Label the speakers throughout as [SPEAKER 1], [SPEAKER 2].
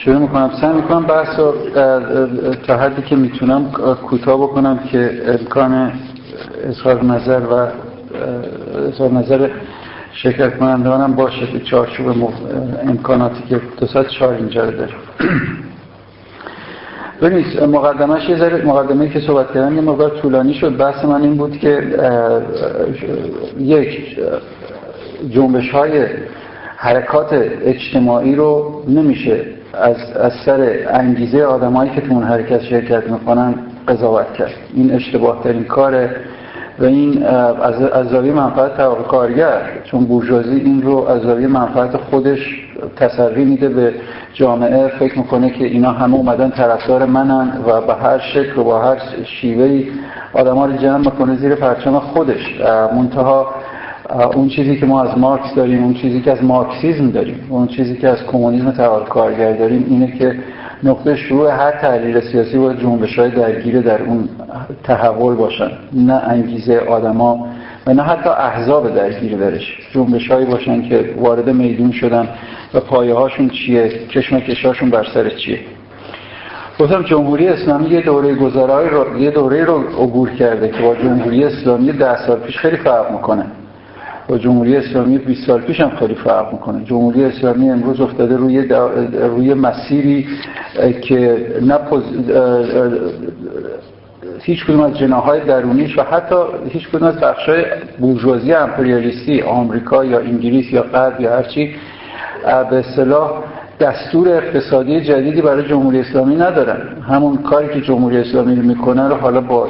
[SPEAKER 1] شروع میکنم. سعی میکنم بحث رو تا حدی که میتونم کوتاه بکنم که امکان اظهار نظر و اظهار نظر شرکت کنندگانم باشه تو چارچوب امکاناتی که 204 اینجا رو داره. ببینید مقدمه‌اش یه ذره مقدمه‌ای که صحبت کردم یه مقدار طولانی شد. بحث من این بود که یک جنبش‌های حرکات اجتماعی رو نمیشه از سر انگیزه آدمایی که تو اون حرکت شرکت میکنن قضاوت کرد. این اشتباه ترین کاره و این از زاویه منفعت طبقه کارگر، چون بورژوازی این رو از زاویه منفعت خودش تسری میده به جامعه، فکر میکنه که اینا همه اومدن طرفدار منن و به هر شکل و با هر شیوهی آدم‌ها رو جمع میکنه زیر پرچم خودش. منتها اون چیزی که ما از مارکس داریم، اون چیزی که از مارکسیسم داریم، اون چیزی که از کمونیسم طبقه کارگر داریم اینه که نقطه شروع هر تحلیل سیاسی باید جنبش‌های درگیر در اون تحول باشن، نه انگیزه آدما و نه حتی احزاب درگیر درش. جنبش‌هایی باشن که وارد میدون شدن و پایه‌هاشون چیه، کشمکش‌هاشون بر سر چیه. گفتم جمهوری اسلامی یه دوره رو عبور کرده که با جمهوری اسلامی 10 سال پیش خیلی فرق میکنه. با جمهوری اسلامی 20 سال پیش هم خیلی فرق میکنه. جمهوری اسلامی امروز افتاده روی مسیری که هیچ کدوم از جناح‌های درونیش و حتی هیچ کدوم از بخش‌های بورژوازی امپریالیستی آمریکا یا انگلیس یا غرب یا هر چی به اصطلاح دستور اقتصادی جدیدی برای جمهوری اسلامی ندارن. همون کاری که جمهوری اسلامی میکنه رو حالا با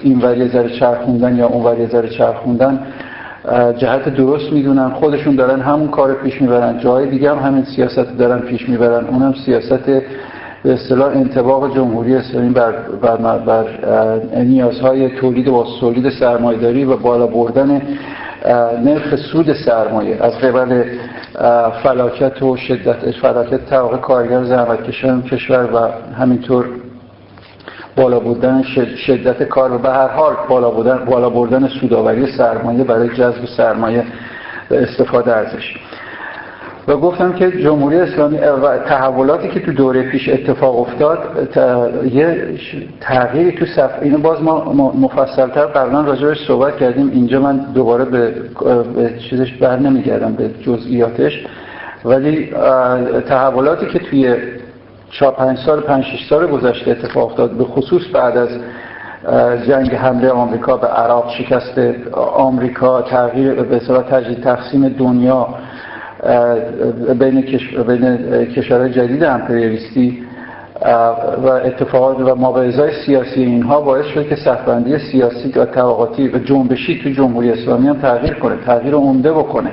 [SPEAKER 1] این ور ذره چرخوندن یا اون ور ذره چرخوندن جهت درست میدونن، خودشون دارن همون کار پیش میبرن، جای دیگه هم همین سیاست دارن پیش میبرن. اونم سیاست به اصطلاح انطباق جمهوری اسلامی بر نیازهای تولید سرمایه‌داری و بالا بردن نرخ سود سرمایه از قبل فلاکت و فلاکت طبقه کارگر زحمتکشان کشور و همینطور بالا بردن شدت کار و به هر حال بالا بردن سودآوری سرمایه برای جذب سرمایه و استفاده ازش. و گفتم که جمهوری اسلامی و تحولاتی که تو دوره پیش اتفاق افتاد یه تغییری تو اینو باز ما مفصل‌تر قبلا راجعش صحبت کردیم، اینجا من دوباره به چیزش بر نمیگردم به جزئیاتش، ولی تحولاتی که توی 4-5 سال 5-6 سال گذشته اتفاق افتاد، به خصوص بعد از جنگ حمله آمریکا به عراق، شکست آمریکا، تغییر به اصطلاح تجدید تقسیم دنیا بین کشورهای جدید امپریالیستی و اتفاقات و مبارزه‌های سیاسی اینها باعث شد که صف‌بندی سیاسی و طبقاتی و جنبشی تو جمهوری اسلامی هم تغییر کنه، تغییر عمده بکنه.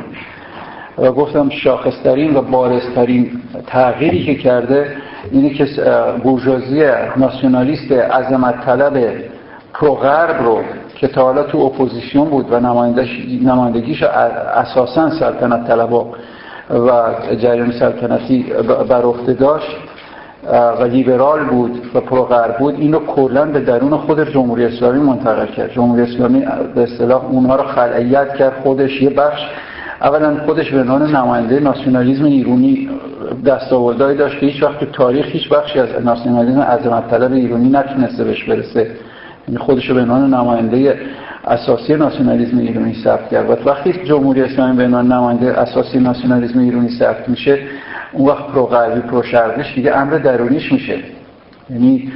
[SPEAKER 1] و گفتم شاخص‌ترین و بارزترین تغییری که کرده اینه که بورژوازی ناسیونالیست عظمت طلب پروغرب رو که تا حالا تو اپوزیسیون بود و نمایندگیش اساساً سلطنت طلبا و جریان سلطنتی بر عهده داشت و لیبرال بود و پروغرب بود، اینو کلاً به درون خود جمهوری اسلامی منتقل کرد. جمهوری اسلامی به اصطلاح اونها رو خلأیت کرد. خودش یه بخش، اولا خودش به عنوان نماینده ناسیونالیسم ایرانی دستاوردهایی داشت که هیچ وقت تو تاریخ هیچ بخشی از ناسیونالیسم عظمت طلب ایرانی نتونسته بهش برسه. یعنی خودش رو به عنوان نماینده اساسی ناسیونالیسم ایرانی ثبت کرد. و وقتی جمهوری اسلامی به عنوان نماینده اساسی ناسیونالیسم ایرانی ثبت میشه، اون وقت پرو غربی پرو شرقیش دیگه امر درونیش میشه. یعنی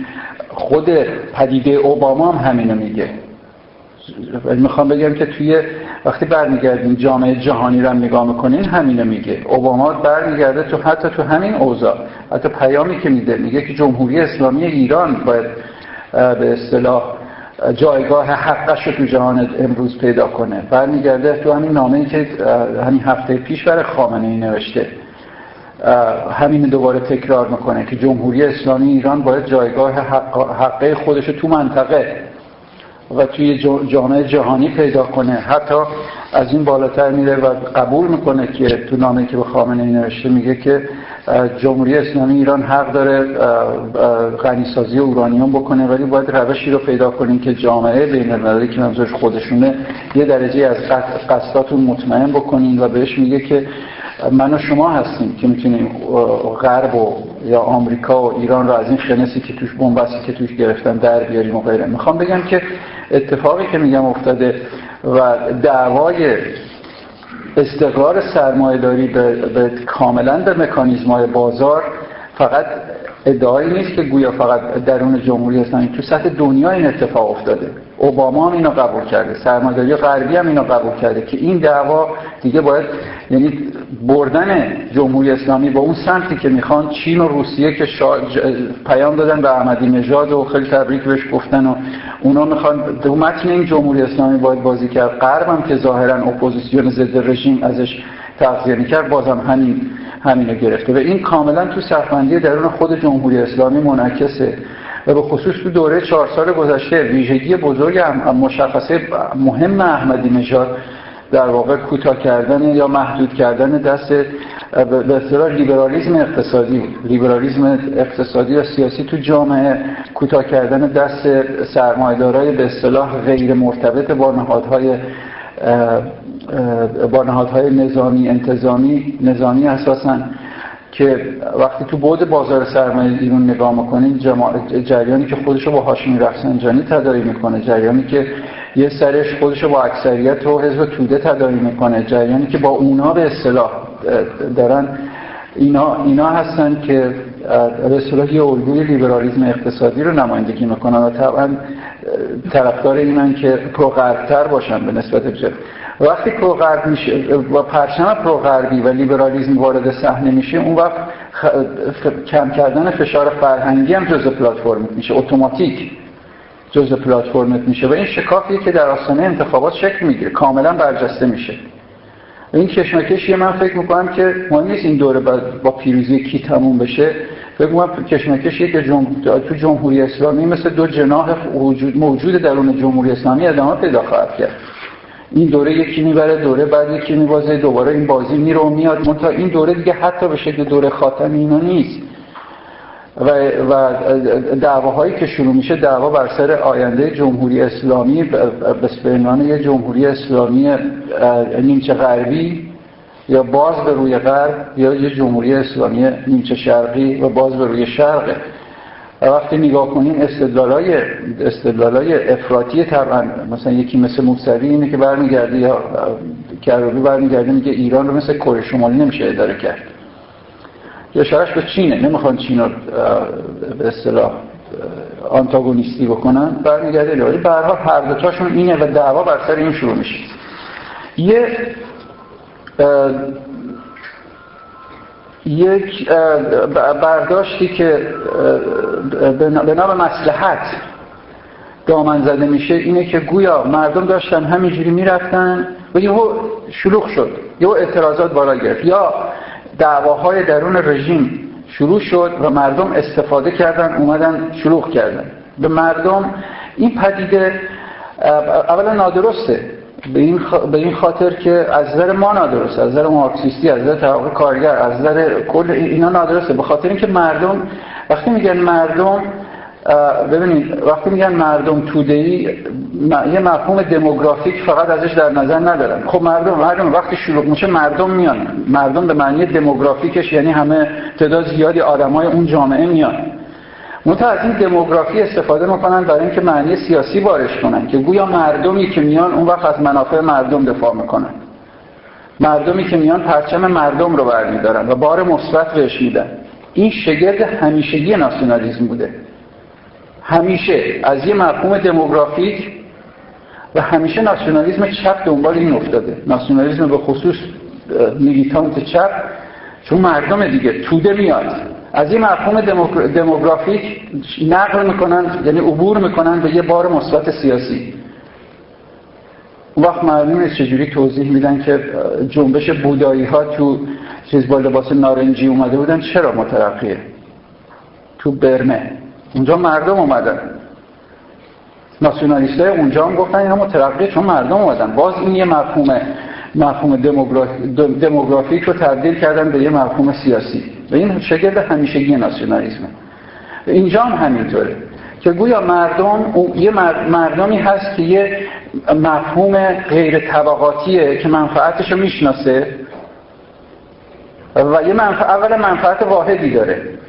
[SPEAKER 1] خود پدیده اوباما هم همینو میگه. میخوام بگم که توی وقتی برمیگردیم جامعه جهانی رو نگاه میکنین همینو میگه. اوباما برمیگرده حتی تو همین اوضاع، حتی پیامی که میگه که جمهوری اسلامی ایران باید به اصطلاح جایگاه حقش رو تو جهان امروز پیدا کنه. برمیگرده تو همین نامه‌ای که همین هفته پیش برای خامنه‌ای نوشته، همین دوباره تکرار میکنه که جمهوری اسلامی ایران باید جایگاه حقه خودش رو تو منطقه و توی جامعه جهانی پیدا کنه. حتی از این بالاتر میره و قبول میکنه که تو نامه‌ای که به خامنه‌ای نوشته میگه که جمهوری اسلامی ایران حق داره غنیسازی اورانیوم بکنه، ولی باید روشی رو پیدا کنیم که جامعه بین‌المللی که منظورش خودشونه یه درجه از قصداتون مطمئن بکنین. و بهش میگه که من و شما هستیم که میتونیم غرب و یا آمریکا و ایران رو از این خنسی که توش بنبستی که توش گرفتن در بیاریم و غیره. میخوام بگم که اتفاقی که میگم افتاده و دعوای استقرار سرمایه‌داری به کاملا به مکانیزم‌های بازار فقط ادعایی نیست که گویا فقط درون جمهوری اسلامی، تو سطح دنیا این اتفاق افتاده. اوباما هم اینو قبول کرده، سرمایه‌داری غربی هم اینو قبول کرده که این دعوا دیگه باید، یعنی بردن جمهوری اسلامی با اون سمتی که میخوان چین و روسیه که پیام دادن به احمدی نژاد و خیلی تبریک بهش گفتن و اونا میخوان تو متن این جمهوری اسلامی باید بازی کرد. غرب هم که ظاهرا اپوزیسیون ضد رژیم ازش تغذیه میکرد بازم همینو گرفته و این کاملا تو صف‌بندی درون خود جمهوری اسلامی منعکسه و به خصوص تو دوره 4 سال گذشته ویژگی بزرگ مشخصه مهم احمدی نژاد در واقع کوتاه کردن یا محدود کردن دست به اصطلاح لیبرالیسم اقتصادی و سیاسی تو جامعه، کوتاه کردن دست سرمایه‌دارای به اصطلاح غیر مرتبط با نهادهای نظامی انتظامی نظامی اساساً که وقتی تو بعد بازار سرمایه ایران نگاه میکنین جریانی که خودشو با هاشمی رفسنجانی تداعی میکنه، جریانی که یه سرش خودشو با اکثریت و حزب توده تداعی میکنه، جریانی که با اونا به اصطلاح دارن اینا هستن که به اصطلاح یه الگوی لیبرالیسم اقتصادی رو نمایندگی میکنن و طبعا طرفدار اینن که پروغرب‌تر باشن به نسبت بجد. وقتی پروغرب میشه و پرچم پروغربی و لیبرالیسم وارد صحنه میشه، اون وقت کم کردن فشار فرهنگی هم جزء پلتفرم میشه، اتوماتیک جزء پلتفرم میشه و این شکافیه که در آستانه انتخابات شکل میگیره، کاملا برجسته میشه. این کشمکشیه من فکر میکنم که مهم نیست این دوره با پیروزی کی تموم بشه، فکر میکنم کشمکشیه که تو جمهوری اسلامی مثل دو جناح موجود درون جمهوری اسلامی ادامه پیدا خواهد کرد. این دوره یکی میبره، دوره بعد یکی میبازه، دوباره این بازی میره و میاد، منتها این دوره دیگه حتی به شکل دوره خاتمی اینا نیست و دعواهایی که شروع میشه دعوا بر سر آینده جمهوری اسلامی به عنوان یه جمهوری اسلامی نیمچه غربی یا باز به روی غرب یا یه جمهوری اسلامی نیمچه شرقی و باز به روی شرق. وقتی نگاه کنیم استدلالای افراطی طبعا مثلا یکی مثل موسوی اینه که برمیگرده یا کروبی برمیگرده میگه ایران رو مثل کره شمالی نمیشه اداره کرد، یا شرش به چینه، نمیخوان چین رو به اصطلاح آنتاگونیستی بکنن، برمیگرده ولی به هر حال هر دو تاشون اینه و دعوا بر سر این شروع میشه. یک برداشتی که بنا به مصلحت دامن زده میشه اینه که گویا مردم داشتن همینجوری میرفتن و یهو شلوغ شد، یهو اعتراضات بالا گرفت یا دعواهای درون رژیم شروع شد و مردم استفاده کردن اومدن شلوغ کردن. به مردم این پدیده اولا نادرسته به این خاطر که از نظر ما نادرسته، از نظر مارکسیستی، از نظر طبقه کارگر، از نظر کل اینا نادرسته، به خاطر اینکه مردم وقتی میگن مردم، ببینید وقتی میگن مردم توده‌ای یه مفهوم دموگرافیک فقط ازش در نظر ندارن. خب مردم وقتی شروع میشه مردم میان، مردم به معنی دموگرافیکش یعنی همه تعداد زیادی آدمای اون جامعه میان. منتها از این دموگرافی استفاده میکنن برای اینکه معنی سیاسی وارد کنن که گویا مردمی که میان اون وقت از منافع مردم دفاع میکنن، مردمی که میان پرچم مردم رو برمیدارن و بار مثبت بهش میدن. این شگرد همیشگی ناسیونالیسم بوده، همیشه از یه مفهوم دموگرافیک و همیشه ناسیونالیسم چپ دنبال این افتاده، ناسیونالیسم به خصوص میلیتانت چپ، چون مردم دیگه توده میاد از این مفهوم دموگرافیک نقل میکنن، یعنی عبور میکنن به یه بار مثبت سیاسی. اون وقت معلوم نیست چجوری توضیح میدن که جنبش بودایی ها تو چیز با لباس نارنجی اومده بودن، چرا مترقیه؟ تو برمه اونجا مردم اومدن، ناسیونالیستای اونجا هم گفتن اینا مترقیه چون مردم اومدن. باز این یه مفهوم دموگرافیک رو تبدیل کردن به یه مفهوم سیاسی و این شگرد همیشگی ناسیونالیسمه. اینجا هم همینطوره که گویا یه مردمی هست که یه مفهوم غیر طبقاتیه که منفعتش رو میشناسه و یه اولا منفعت واحدی داره